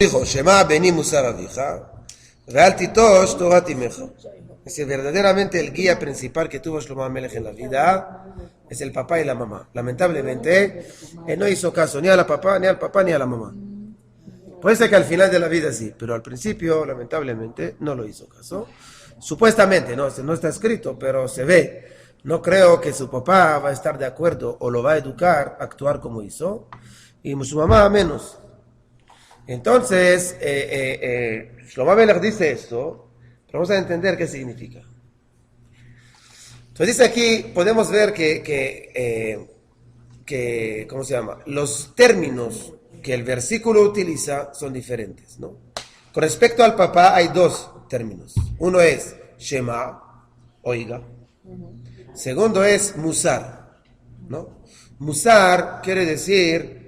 Dijo, Shema beni musar avija, ve'al titosh Torah timeja. Es decir, verdaderamente el guía principal que tuvo Shlomo HaMelech en la vida es el papá y la mamá. Lamentablemente, él no hizo caso ni al papá, ni a la mamá. Puede ser que al final de la vida sí, pero al principio, lamentablemente, no lo hizo caso. Supuestamente, no está escrito, pero se ve. No creo que su papá va a estar de acuerdo o lo va a educar a actuar como hizo, y su mamá menos. Entonces, Shlomo HaMelech dice esto, pero vamos a entender qué significa. Entonces dice aquí, podemos ver que ¿cómo se llama? Los términos que el versículo utiliza son diferentes, ¿no? Con respecto al papá hay dos términos. Uno es Shema, oiga. Segundo es Musar, ¿no? Musar quiere decir,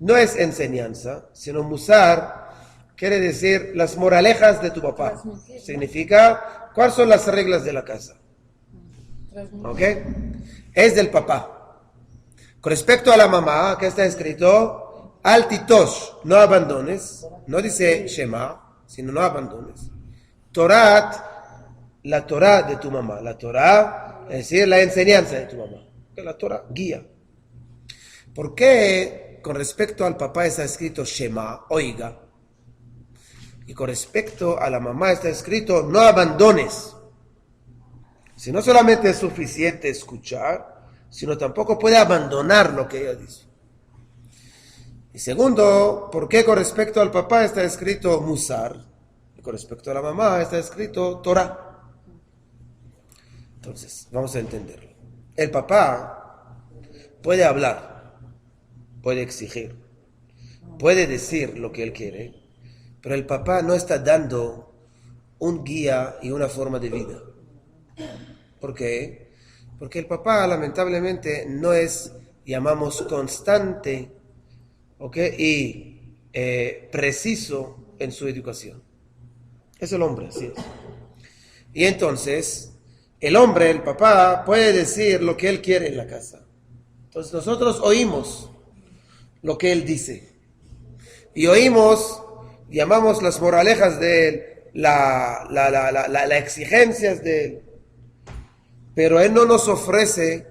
no es enseñanza, sino Musar quiere decir las moralejas de tu papá. Significa, ¿cuáles son las reglas de la casa? ¿Ok? Es del papá. Con respecto a la mamá, ¿qué está escrito? Al titosh, no abandones. No dice Shema, sino no abandones. Torat, la Torah de tu mamá. La Torah, es decir, la enseñanza de tu mamá. La Torah guía. ¿Por qué con respecto al papá está escrito Shema, oiga? Y con respecto a la mamá está escrito no abandones. Si no solamente es suficiente escuchar, sino tampoco puede abandonar lo que ella dice. Y segundo, ¿por qué con respecto al papá está escrito Musar? Y con respecto a la mamá está escrito Torah. Entonces, vamos a entenderlo. El papá puede hablar, puede exigir, puede decir lo que él quiere, pero el papá no está dando un guía y una forma de vida. ¿Por qué? Porque el papá lamentablemente no es, llamamos, constante, ¿ok? Y preciso en su educación. Es el hombre, sí. Y entonces, el hombre, el papá, puede decir lo que él quiere en la casa. Entonces nosotros oímos lo que él dice. Y oímos, llamamos las moralejas de él, las exigencias de él. Pero él no nos ofrece,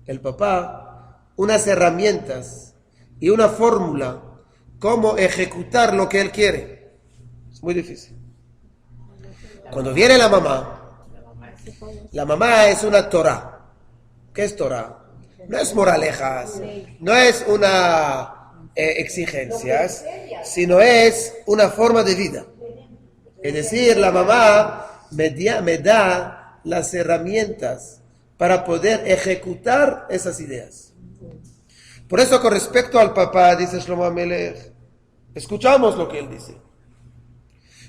el papá, unas herramientas y una fórmula cómo ejecutar lo que él quiere. Es muy difícil. Cuando viene la mamá es una Torah. ¿Qué es Torah? No es moralejas, no es una exigencias, sino es una forma de vida. Es decir, la mamá me da las herramientas para poder ejecutar esas ideas. Por eso, con respecto al papá, dice Shlomo HaMelech, escuchamos lo que él dice.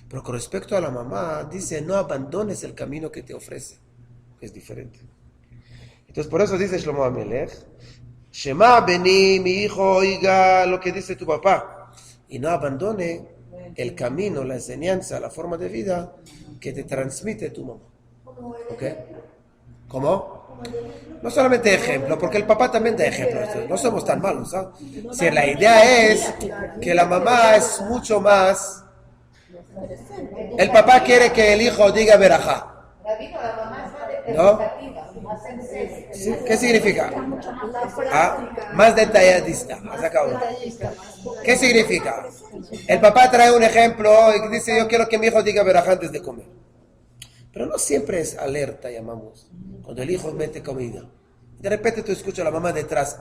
Pero con respecto a la mamá, dice, no abandones el camino que te ofrece, que es diferente. Entonces, por eso dice Shlomo HaMelech, Shema beni, mi hijo, oiga lo que dice tu papá, y no abandone el camino, la enseñanza, la forma de vida que te transmite tu mamá. ¿Ok? ¿Cómo? No solamente ejemplo, porque el papá también da ejemplo. No somos tan malos, ¿ah? Si la idea es que la mamá es mucho más. El papá quiere que el hijo diga verajá, ¿no? ¿Sí? ¿Qué significa? Más detalladista. ¿Qué significa? El papá trae un ejemplo y dice, yo quiero que mi hijo diga verajá antes de comer. Pero no siempre es alerta, llamamos, cuando el hijo mete comida. De repente tú escuchas a la mamá detrás,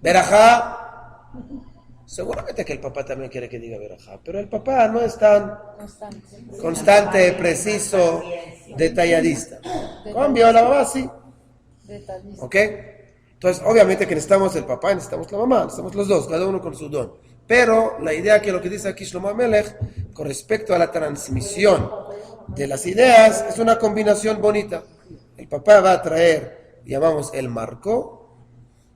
verajá. Seguramente que el papá también quiere que diga verajá, pero el papá no es tan constante, preciso, detalladista. Cambio, la mamá sí. ¿Ok? Entonces, obviamente que necesitamos el papá y necesitamos la mamá, necesitamos los dos, cada uno con su don. Pero la idea que lo que dice aquí Shlomo HaMelech, con respecto a la transmisión de las ideas, es una combinación bonita. El papá va a traer, llamamos el marco,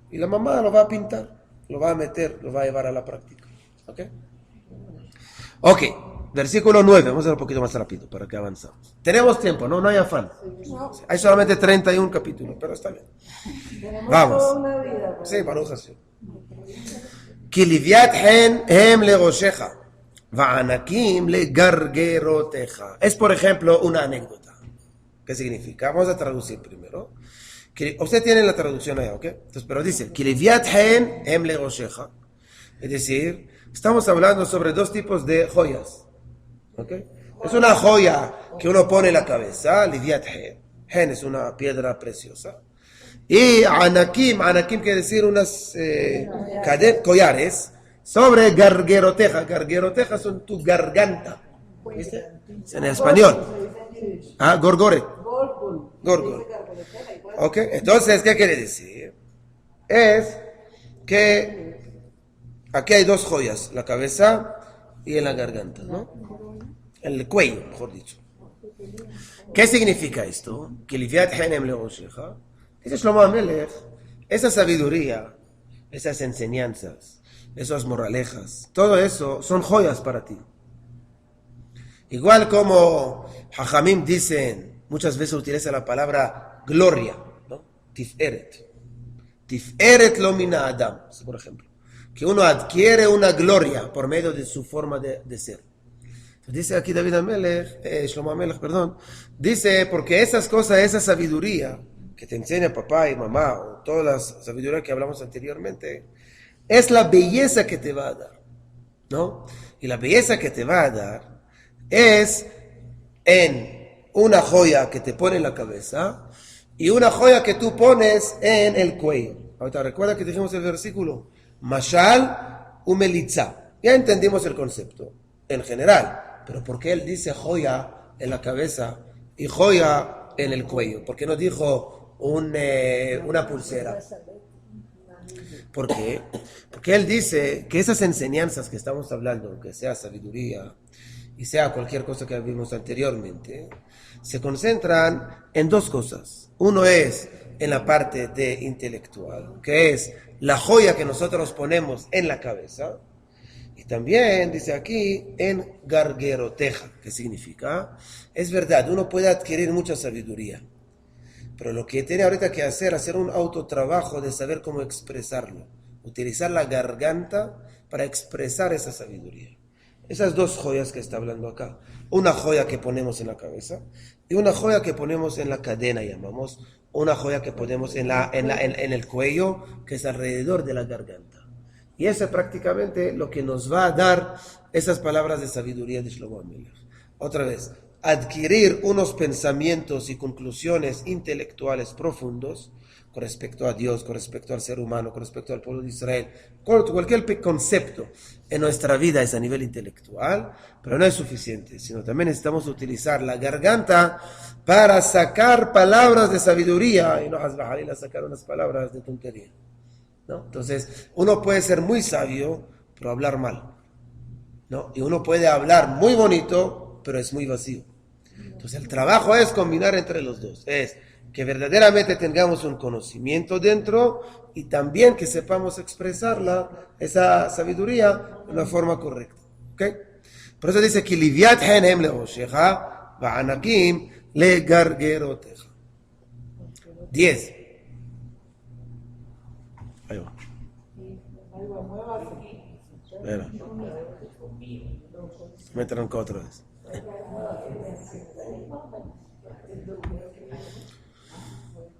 y la mamá lo va a pintar, lo va a meter, lo va a llevar a la práctica. Ok, versículo 9, vamos a ir un poquito más rápido para que avanzamos. Tenemos tiempo, no hay afán. Hay solamente 31 capítulos, pero está bien. Vamos. Sí, Baruch Hashem. כי לוויית חן הם לראשך, וענקים לגרגרותיך. Es, por ejemplo, una anécdota. ¿Qué significa? Vamos a traducir primero. Usted tiene la traducción allá, ¿ok? Entonces, pero dice, כי לוויית חן הם לראשך. Es decir, estamos hablando sobre dos tipos de joyas. ¿Ok? Es una joya que uno pone en la cabeza, liviat hen. Hen es una piedra preciosa. Y anakim, anakim quiere decir unas collares sobre gargueroteja. Gargueroteja son tu garganta. ¿Viste? Es en español. Ah, gorgore. Gorgore. Ok, entonces, ¿qué quiere decir? Es que aquí hay dos joyas, la cabeza y en la garganta, ¿no? El cuello, mejor dicho. ¿Qué significa esto? Que liviat hanem leosheja. Dice Shlomo HaMelech, esa sabiduría, esas enseñanzas, esas moralejas, todo eso son joyas para ti. Igual como Hajamim dicen, muchas veces utiliza la palabra gloria, ¿no? Tiferet. Tiferet lo mina Adam, por ejemplo. Que uno adquiere una gloria por medio de su forma de ser. Dice aquí David HaMelech, Shlomo HaMelech, perdón, dice, porque esas cosas, esa sabiduría que te enseña papá y mamá, o toda la sabiduría que hablamos anteriormente, es la belleza que te va a dar, ¿no? Y la belleza que te va a dar es en una joya que te pone en la cabeza y una joya que tú pones en el cuello. Ahorita recuerda que dijimos el versículo, Mashal umelitza. Ya entendimos el concepto en general. Pero ¿por qué él dice joya en la cabeza y joya en el cuello? ¿Por qué no dijo una pulsera? ¿Por qué? Porque él dice que esas enseñanzas que estamos hablando, que sea sabiduría y sea cualquier cosa que vimos anteriormente, se concentran en dos cosas. Uno es en la parte de intelectual, que es la joya que nosotros ponemos en la cabeza. Y también dice aquí en gargueroteja, que significa, es verdad, uno puede adquirir mucha sabiduría, pero lo que tiene ahorita que hacer un autotrabajo de saber cómo expresarlo, utilizar la garganta para expresar esa sabiduría. Esas dos joyas que está hablando acá, una joya que ponemos en la cabeza y una joya que ponemos en la cadena, llamamos, una joya que ponemos en el cuello, que es alrededor de la garganta. Y eso es prácticamente lo que nos va a dar esas palabras de sabiduría de Shlomo HaMelech. Otra vez, adquirir unos pensamientos y conclusiones intelectuales profundos con respecto a Dios, con respecto al ser humano, con respecto al pueblo de Israel, con cualquier concepto en nuestra vida es a nivel intelectual, pero no es suficiente, sino también necesitamos utilizar la garganta para sacar palabras de sabiduría y no a sacar unas palabras de tontería. ¿No? Entonces, uno puede ser muy sabio, pero hablar mal, ¿no? Y uno puede hablar muy bonito, pero es muy vacío. Entonces, el trabajo es combinar entre los dos. Es que verdaderamente tengamos un conocimiento dentro y también que sepamos expresarla, esa sabiduría, de una forma correcta. ¿Okay? Por eso dice que liviat hanem leoshecha va'anakim legargeroteja. 10. Ahí va. Mira. Me trancó otra vez.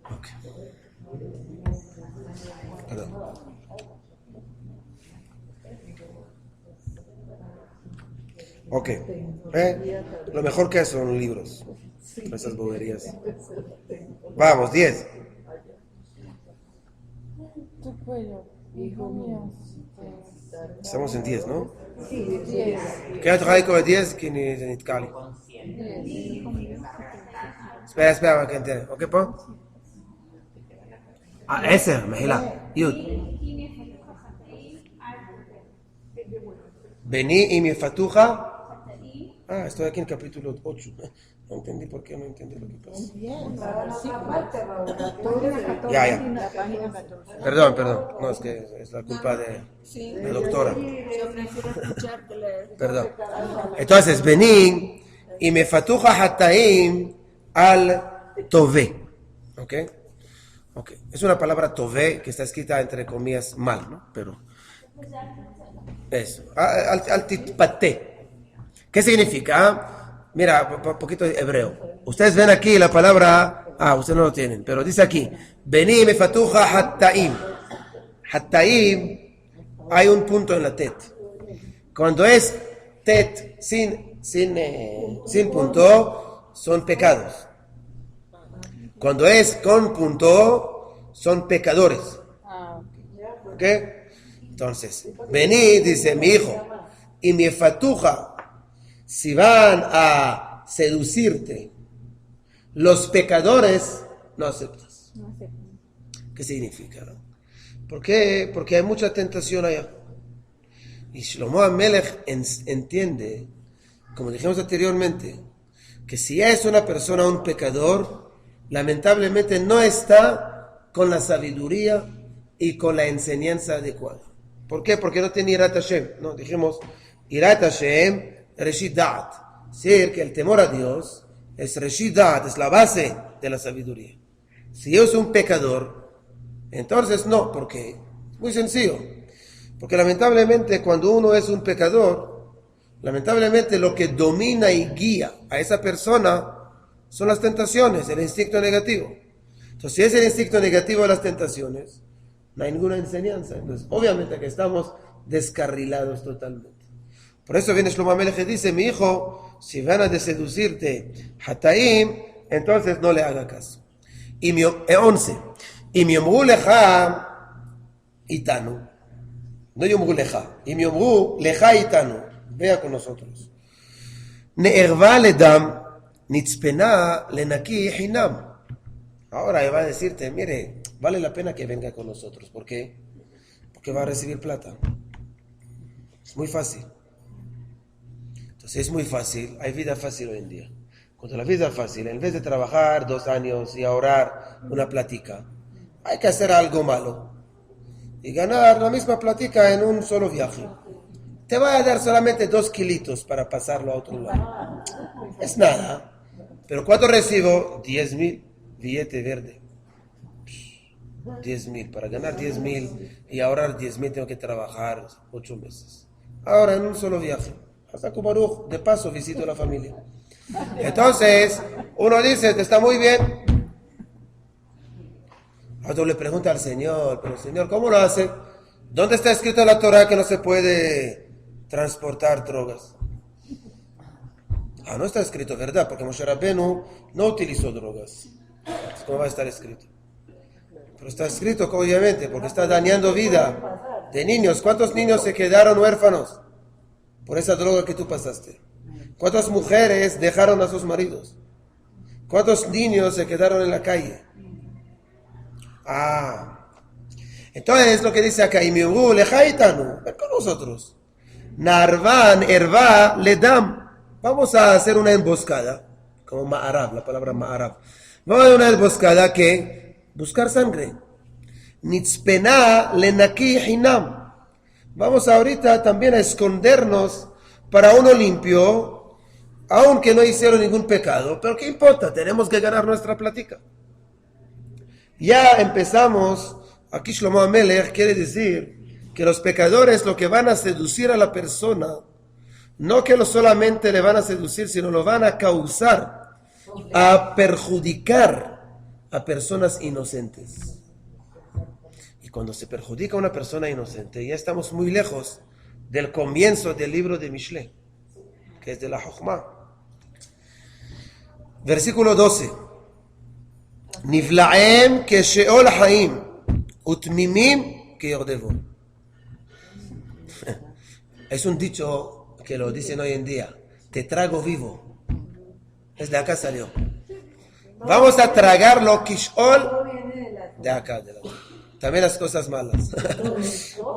Ok. Perdón. Ok. Lo mejor que son libros. Esas boberías. Vamos, 10. Tu cuello, hijo mío. Estamos en 10, ¿no? Sí, 10. ¿Qué otro hay con 10? Que ni Nitkali. Espera, que entiende. ¿Ok, po? Ah, ese, Mejila. Yud. Vení y mi fatuja. Ah, estoy aquí en capítulo 8. No entendí por qué, no entendí lo que pasa. Ya. Perdón. No, es que es la culpa de la doctora. Perdón. Entonces, vení y me fatuja hataim al tove. ¿Ok? Es una palabra tove que está escrita entre comillas mal, ¿no? Pero Eso, al titpate. ¿Qué significa? Mira, un poquito de hebreo. Ustedes ven aquí la palabra, ustedes no lo tienen, pero dice aquí, Beni mefatuja hattaim. Hattaim, hay un punto en la tet. Cuando es tet sin punto, son pecados. Cuando es con punto, son pecadores. ¿Ok? Entonces, vení, dice mi hijo, y mi fatuja, si van a seducirte, los pecadores no aceptas. ¿Qué significa? ¿Por qué? Porque hay mucha tentación allá. Y Shlomo HaMelech entiende, como dijimos anteriormente, que si es una persona un pecador, lamentablemente no está con la sabiduría y con la enseñanza adecuada. ¿Por qué? Porque no tiene Irat Hashem. No, dijimos, Irat Hashem, Reshit Da'at. Decir que el temor a Dios es Reshit Da'at, es la base de la sabiduría. Si yo soy un pecador, entonces no, porque es muy sencillo. Porque lamentablemente cuando uno es un pecador, lamentablemente lo que domina y guía a esa persona son las tentaciones, el instinto negativo. Entonces, si es el instinto negativo de las tentaciones, no hay ninguna enseñanza. Entonces, obviamente que estamos descarrilados totalmente. Por eso viene Shlomo HaMelech y dice, mi hijo, si van a seducirte Hataim, entonces no le haga caso. Y 11. Y mi yomru lecha itanu. No yomru lecha. Y mi yomru lecha itanu. Vea con nosotros. Ne'erva ledam nitzpena lenaki hinam. Ahora va a decirte, mire, vale la pena que venga con nosotros. ¿Por qué? Porque va a recibir plata. Es muy fácil. Entonces es muy fácil. Hay vida fácil hoy en día. Cuando la vida es fácil, en vez de trabajar 2 años y ahorrar una platica, hay que hacer algo malo y ganar la misma platica en un solo viaje. Te va a dar solamente 2 kilitos para pasarlo a otro lado. Es nada. Pero ¿cuánto recibo? 10,000 billete verde. 10,000. Para ganar 10,000 y ahorrar 10,000 tengo que trabajar 8 meses. Ahora en un solo viaje. Hasta Kubaruj, de paso visito a la familia. Entonces, uno dice, te está muy bien. Otro le pregunta al Señor, pero Señor, ¿cómo lo hace? ¿Dónde está escrito en la Torah que no se puede transportar drogas? No está escrito, ¿verdad? Porque Moshe Rabbeinu no utilizó drogas. ¿Cómo va a estar escrito? Pero está escrito, obviamente, porque está dañando vida de niños. ¿Cuántos niños se quedaron huérfanos por esa droga que tú pasaste? ¿Cuántas mujeres dejaron a sus maridos? ¿Cuántos niños se quedaron en la calle? Entonces lo que dice acá, ven con nosotros. Narvan, erva, ledam. Vamos a hacer una emboscada, como ma'arav, la palabra ma'arav. Vamos a hacer una emboscada que buscar sangre. Nitzpena lenaki hinam. Vamos ahorita también a escondernos para uno limpio, aunque no hicieron ningún pecado, pero ¿qué importa? Tenemos que ganar nuestra platica. Ya empezamos, aquí Shlomo HaMelech quiere decir que los pecadores lo que van a seducir a la persona, no que solamente le van a seducir, sino lo van a causar, a perjudicar a personas inocentes. Y cuando se perjudica a una persona inocente, ya estamos muy lejos del comienzo del libro de Mishle, que es de la Jochma. Versículo 12. Nivlaem que sheol haim utmimim que yordevo. Es un dicho que lo dicen hoy en día. Te trago vivo. Desde acá salió. Vamos a tragarlo kishol de acá. También las cosas malas.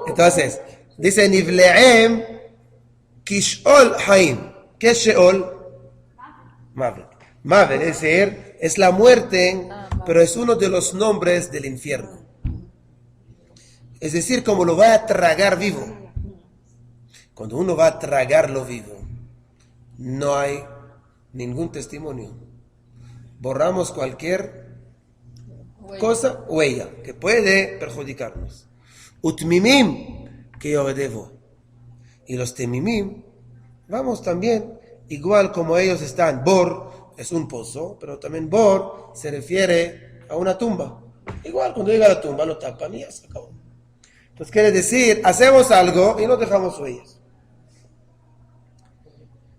Entonces, dice Nivlaem kishol haim. ¿Qué es sheol? Mavet. Mavet, es decir, es la muerte, pero es uno de los nombres del infierno. Es decir, como lo va a tragar vivo. Cuando uno va a tragarlo vivo, no hay ningún testimonio. Borramos cualquier cosa, huella, que puede perjudicarnos. Utmimim, que yo debo. Y los temimim, vamos también, igual como ellos están, Bor es un pozo, pero también Bor se refiere a una tumba. Igual cuando llega a la tumba lo tapan y ya se acabó. Entonces quiere decir, hacemos algo y no dejamos huellas.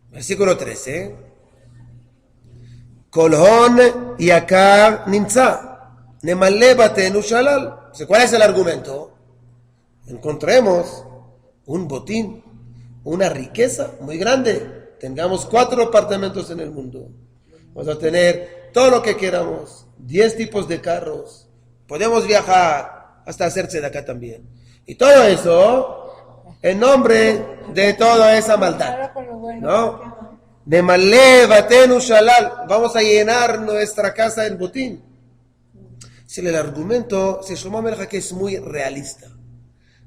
Versículo 13. Kolhon yakar nimtza, nemale batenu shalal. ¿Cuál es el argumento? Encontremos un botín, una riqueza muy grande. Tengamos 4 apartamentos en el mundo. Vamos a tener todo lo que queramos, 10 tipos de carros. Podemos viajar hasta hacerse de acá también. Y todo eso en nombre de toda esa maldad. ¿No? De Malé, Batenu, Shalal. Vamos a llenar nuestra casa en botín. Si el argumento, si Shlomo Amelech que es muy realista.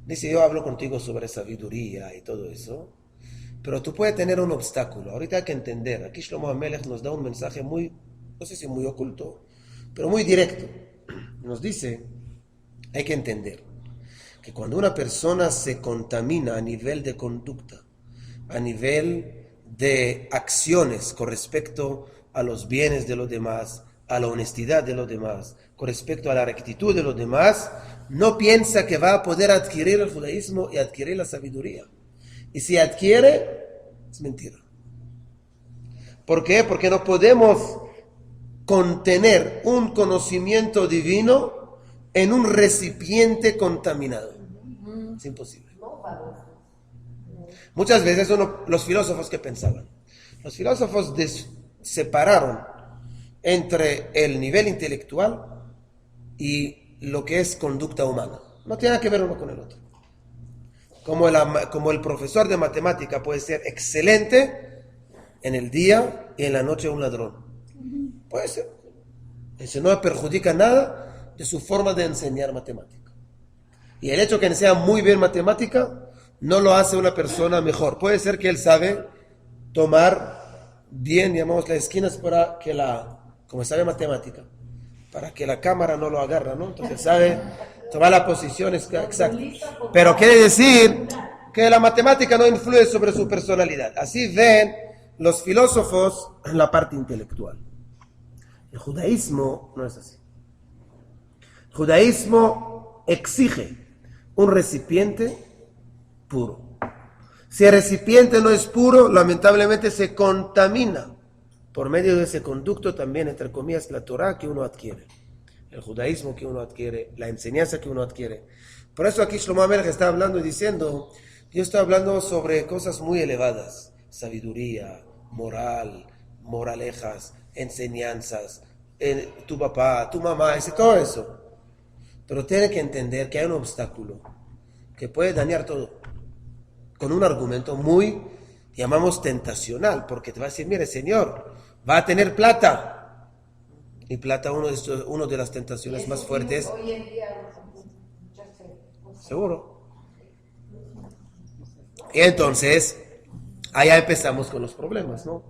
Dice, yo hablo contigo sobre sabiduría y todo eso. Pero tú puedes tener un obstáculo. Ahorita hay que entender. Aquí Shlomo Amelech nos da un mensaje muy, no sé si muy oculto, pero muy directo. Nos dice, hay que entender que cuando una persona se contamina a nivel de conducta, a nivel de acciones con respecto a los bienes de los demás, a la honestidad de los demás, con respecto a la rectitud de los demás, no piensa que va a poder adquirir el judaísmo y adquirir la sabiduría. Y si adquiere, es mentira. ¿Por qué? Porque no podemos contener un conocimiento divino en un recipiente contaminado. Es imposible. Muchas veces los filósofos que pensaban. Los filósofos separaron entre el nivel intelectual y lo que es conducta humana. No tiene nada que ver uno con el otro. Como el profesor de matemática puede ser excelente en el día y en la noche un ladrón. Puede ser. Eso no perjudica nada de su forma de enseñar matemática. Y el hecho que enseña muy bien matemática no lo hace una persona mejor. Puede ser que él sabe tomar bien, digamos, las esquinas para que como sabe matemática, para que la cámara no lo agarre, ¿no? Entonces sabe tomar la posición exacta. Pero quiere decir que la matemática no influye sobre su personalidad. Así ven los filósofos en la parte intelectual. El judaísmo no es así. El judaísmo exige un recipiente puro. Si el recipiente no es puro, lamentablemente se contamina por medio de ese conducto también, entre comillas, la Torah que uno adquiere, el judaísmo que uno adquiere, la enseñanza que uno adquiere. Por eso aquí Shlomo Amelech está hablando y diciendo, yo estoy hablando sobre cosas muy elevadas, sabiduría, moral, moralejas, enseñanzas, tu papá, tu mamá, todo eso. Pero tiene que entender que hay un obstáculo que puede dañar todo, con un argumento muy, llamamos tentacional, porque te va a decir, mire señor, va a tener plata. Y plata uno de las tentaciones más fuertes. Hoy en día, seguro. Y entonces, allá empezamos con los problemas, ¿no?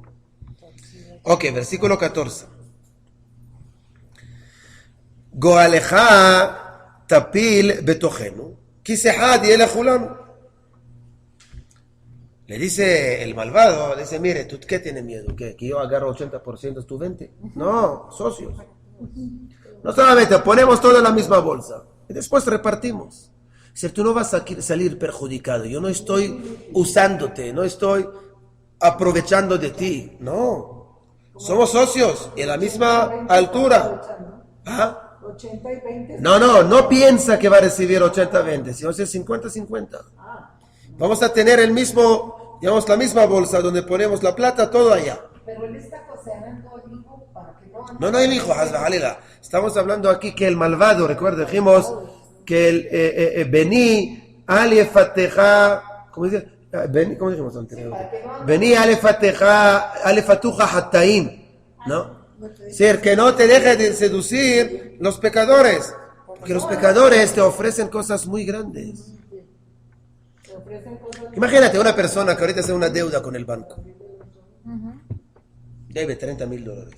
Ok, versículo 14. Goaleja tapil betochenu, kisehad yelechulanu. Le dice el malvado, le dice, mire, ¿tú qué tienes miedo? ¿Que yo agarro 80%, tú 20%? No, socios. No solamente ponemos todo en la misma bolsa y después repartimos. Si tú no vas a salir perjudicado, yo no estoy usándote, no estoy aprovechando de ti, no. Somos socios y a la misma altura. ¿Ah? 80 y 20. No piensa que va a recibir 80-20, sino es 50-50. Vamos a tener el mismo, digamos, la misma bolsa donde ponemos la plata, todo allá. Pero él está cocinando el hijo para que no... No, el hijo, estamos hablando aquí que el malvado, recuerda, dijimos que el Beni Alefateja, ¿cómo dice? ¿Cómo dijimos antes? Beni Alefatuja Hattaim, ¿no? Es decir, que no te deje de seducir los pecadores, porque los pecadores te ofrecen cosas muy grandes. Imagínate una persona que ahorita hace una deuda con el banco. Debe $30,000.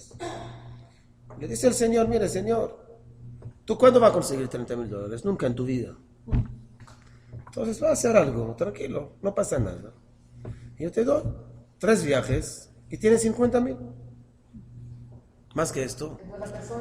Le dice el Señor, mire Señor, ¿tú cuándo vas a conseguir $30,000? Nunca en tu vida. Entonces va a hacer algo, tranquilo, no pasa nada. Yo te doy 3 viajes y tienes 50,000. Más que esto.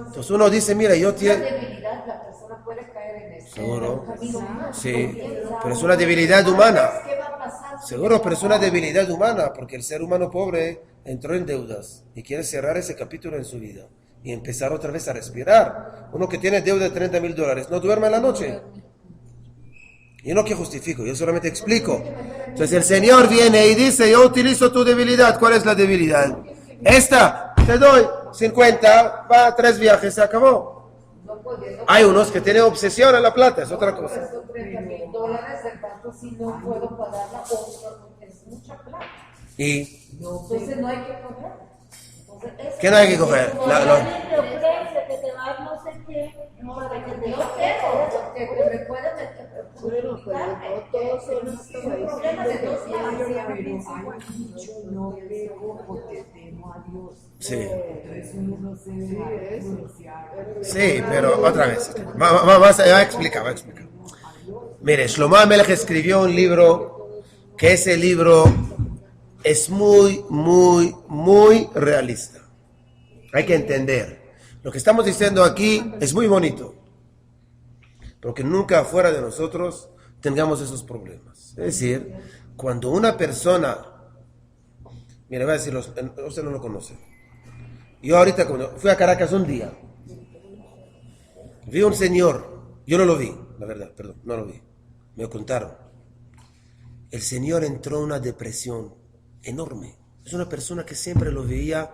Entonces uno dice, mira, yo Una tiene... debilidad, la persona puede caer en eso. Seguro. Camino mal. Sí, pero es una debilidad humana. ¿Qué va a pasar? Seguro, pero es una debilidad humana, porque el ser humano pobre entró en deudas y quiere cerrar ese capítulo en su vida y empezar otra vez a respirar. Uno que tiene deuda de $30,000, no duerme en la noche. Yo no que justifico, yo solamente explico. Entonces el Señor viene y dice, yo utilizo tu debilidad. ¿Cuál es la debilidad? Esta, te doy 50, va 3 viajes, se acabó. No puedo. Hay unos que tienen obsesión a la plata, es otra cosa. Estos $30,000 del banco si no puedo pagarla o es mucha plata. Y Entonces no hay que coger. Entonces, ¿qué no hay que coger? Alguien te ofrece que te va a dar no sé qué, para que te No lo quiero, porque me puede meter. Bueno, pero no todos son así. Un problema de 2 años. Pero hay dicho, no pego porque temo a Dios. sí, Entonces uno no se debe influenciar. sí, pero otra vez. Va a explicar. Mire, Shlomo Amelech escribió un libro, que ese libro es muy, muy, muy realista. Hay que entender. Lo que estamos diciendo aquí es muy bonito, pero que nunca fuera de nosotros tengamos esos problemas. Es decir, cuando una persona, mire, voy a decirlo, usted no lo conoce. Yo ahorita cuando fui a Caracas un día, vi un señor, yo no lo vi, la verdad, perdón, no lo vi, me contaron. El señor entró en una depresión enorme. Es una persona que siempre lo veía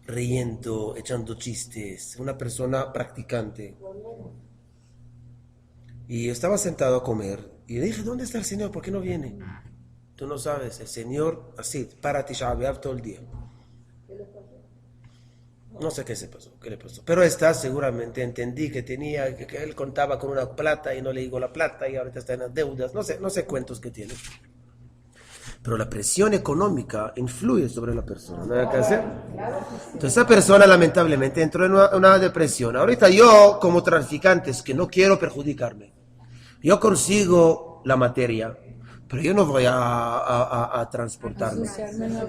riendo, echando chistes, una persona practicante. Y estaba sentado a comer y le dije, ¿dónde está el Señor? ¿Por qué no viene? Tú no sabes, el Señor así, para Tisha B'Av todo el día. No sé qué le pasó. Pero seguramente entendí que que él contaba con una plata y no le llegó la plata y ahorita está en las deudas. No sé cuentos que tiene. Pero la presión económica influye sobre la persona, nada que hacer. Entonces esa persona lamentablemente entró en una depresión. Ahorita yo, como traficante, es que no quiero perjudicarme. Yo consigo la materia, pero yo no voy a transportarme.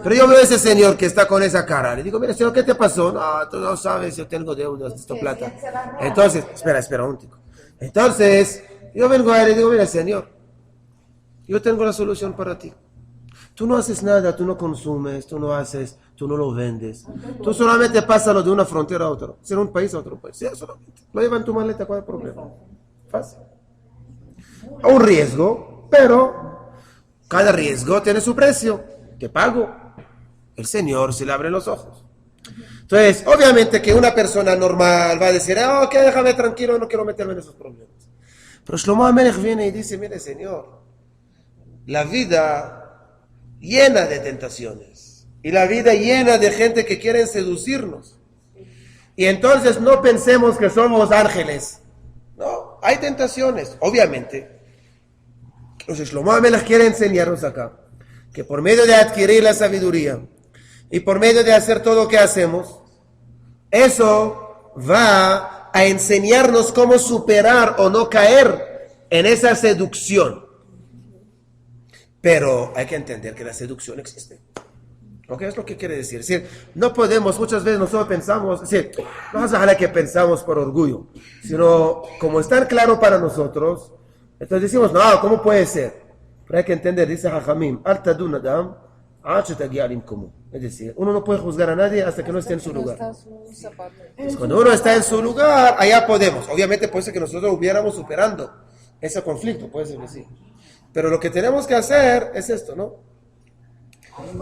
Pero yo veo a ese señor que está con esa cara. Le digo, mira, señor, ¿qué te pasó? No, tú no sabes, yo tengo deudas, esto plata. Entonces, espera un tico. Entonces, yo vengo a él y le digo, mira, señor, yo tengo la solución para ti. Tú no haces nada, tú no consumes, tú no lo vendes. Tú solamente pásalo de una frontera a otra, de un país a otro país. Sí, solamente. Lo llevan en tu maleta, ¿cuál es el problema? Fácil. Un riesgo, pero cada riesgo tiene su precio. Te pago. El Señor se le abre los ojos. Entonces, obviamente que una persona normal va a decir, ok, déjame tranquilo, no quiero meterme en esos problemas. Pero Shlomo Amelech viene y dice, mire, Señor, la vida llena de tentaciones y la vida llena de gente que quieren seducirnos. Y entonces no pensemos que somos ángeles. No, hay tentaciones, obviamente. Entonces Shlomo Amelech quiere enseñarnos acá que por medio de adquirir la sabiduría y por medio de hacer todo lo que hacemos, eso va a enseñarnos cómo superar o no caer en esa seducción. Pero hay que entender que la seducción existe. ¿Ok? Es lo que quiere decir. Es decir, no podemos, muchas veces nosotros pensamos, es decir, no vas a dejar que pensamos por orgullo, sino como es tan claro para nosotros, entonces decimos, no, ¿cómo puede ser? Pero hay que entender, dice Jajamim, Al tadun adam, es decir, uno no puede juzgar a nadie hasta que no esté en su lugar. Entonces, cuando uno está en su lugar, allá podemos. Obviamente puede ser que nosotros hubiéramos superando ese conflicto, puede ser que sí. Pero lo que tenemos que hacer es esto, ¿no?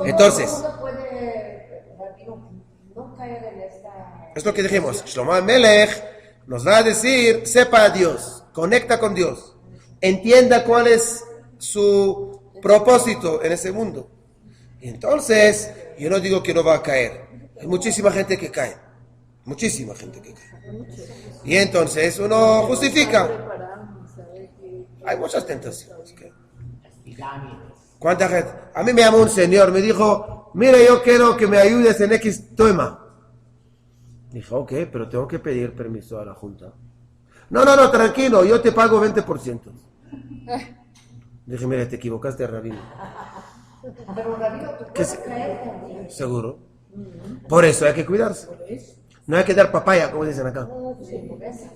Entonces, Uno puede, no caer en esta... es lo que dijimos. Shlomo Amelech nos va a decir, sepa a Dios, conecta con Dios, entienda cuál es su propósito en ese mundo. Y entonces, yo no digo que no va a caer. Hay muchísima gente que cae. Muchísima gente que cae. Y entonces uno justifica. Hay muchas tentaciones. ¿Cuánta gente? A mí me llamó un señor, me dijo, mira, yo quiero que me ayudes en X tema. Dije, ok, pero tengo que pedir permiso a la junta. No, tranquilo, yo te pago 20%. Dije, mira, te equivocaste, rabino. Pero Rabino, tú ¿Qué puedes es? caer también. Seguro. Por eso hay que cuidarse. No hay que dar papaya, como dicen acá.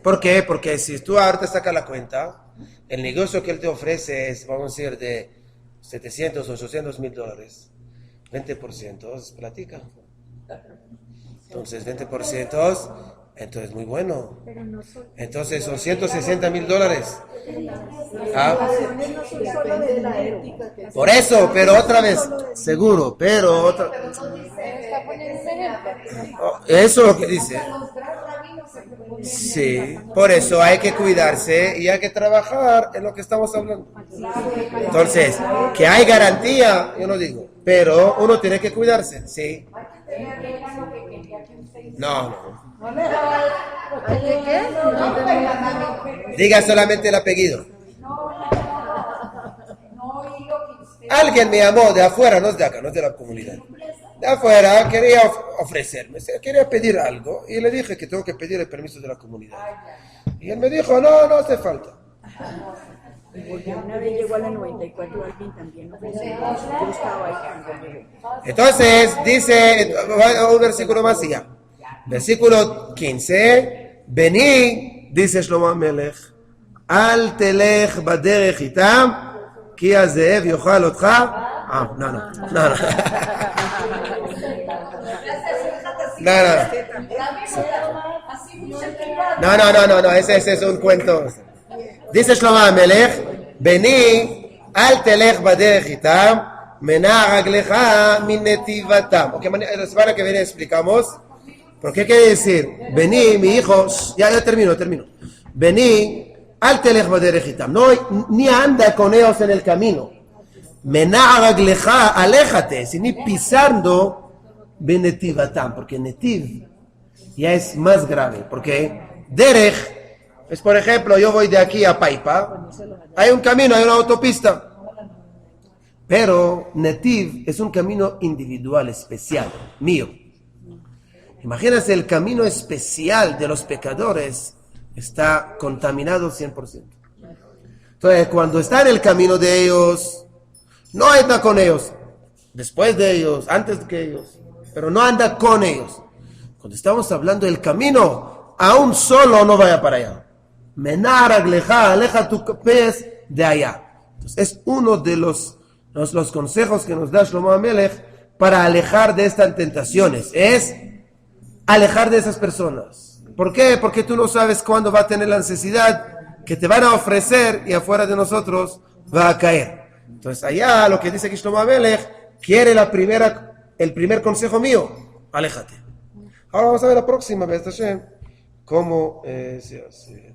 ¿Por qué? Porque si tú ahorita sacas la cuenta, el negocio que él te ofrece es, vamos a decir, de 700, 800 mil dólares. 20% es platica. Entonces, 20%, entonces muy bueno. Entonces son 160 mil dólares. Ah, Depende de la ética que por eso, pero otra vez, seguro, pero otra. Eso es lo que dice. Los gran rabinos se ponen. Sí, por eso hay que cuidarse y hay que trabajar en lo que estamos hablando. Entonces, que hay garantía, yo no digo, pero uno tiene que cuidarse, sí. No, no. Diga solamente el apellido. Alguien me llamó de afuera, no es de acá, no es de la comunidad. De afuera quería ofrecerme, quería pedir algo y le dije que tengo que pedir el permiso de la comunidad. Y él me dijo, no, no hace falta. Porque una vez llegó a la 94 alguien también ofreció. Yo estaba ahí cuando llegó. Entonces dice, un versículo más y ya. Versículo 15. Vení, dice Shlomo HaMelech, al telech baderech itam, ki hazeev yochal otcha. No. No, ese es un cuento. Dice Shlomo HaMelech, vení, al telech baderech itam, menah raglecha min netivatam. Ok, la semana que viene explicamos. ¿Por qué quiere decir? Vení, mi hijo, ya termino. Vení, al telech baderech itam. No, ni anda con ellos en el camino. Menah raglecha, aléjate, sin ir pisando benetivatam, porque netiv ya es más grave, porque derech es, por ejemplo, yo voy de aquí a Paipa, hay un camino, hay una autopista, pero netiv es un camino individual, especial, mío. Imagínense, el camino especial de los pecadores está contaminado 100%. Entonces, cuando está en el camino de ellos, no anda con ellos, después de ellos, antes que ellos, pero no anda con ellos. Cuando estamos hablando del camino, aún solo no vaya para allá. Menar agleja, aleja tu pez de allá. Entonces, es uno de los consejos que nos da Shlomo HaMelech para alejar de estas tentaciones. Es alejar de esas personas. ¿Por qué? Porque tú no sabes cuándo va a tener la necesidad que te van a ofrecer y afuera de nosotros va a caer. Entonces, allá lo que dice aquí Shlomo HaMelech, quiere el primer consejo mío, aléjate. Ahora vamos a ver la próxima vez, cómo se hace.